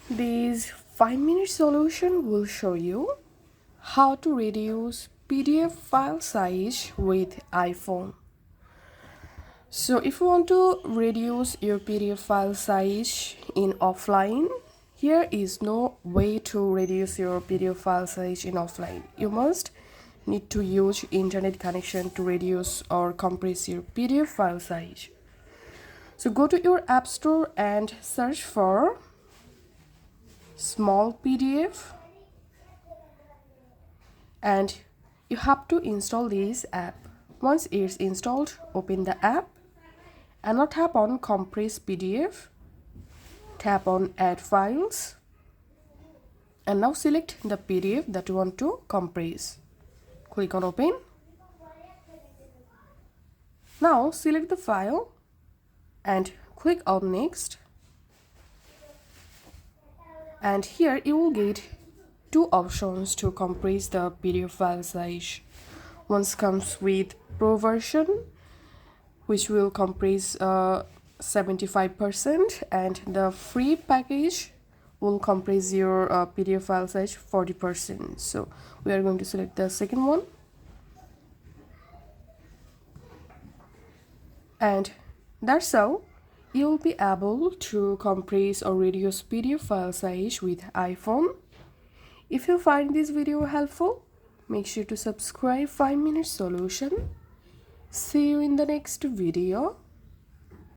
This 5-minute solution will show you how to reduce PDF file size with iPhone. So if you want to reduce your PDF file size in offline, here is no way to reduce your PDF file size in offline. You must need to use internet connection to reduce or compress your PDF file size. So go to your App Store and search for small PDF, and you have to install this app. Once it's installed, open the app and now tap on compress PDF, tap on add files, and now select the PDF that you want to compress. Click on open. Now select the file and click on next, and here you will get two options to compress the PDF file size. One comes with Pro version, which will compress 75%, and the free package will compress your PDF file size 40%. So we are going to select the second one, and that's how you will be able to compress or reduce PDF file size with iPhone. If you find this video helpful, make sure to subscribe 5-minute solution. See you in the next video.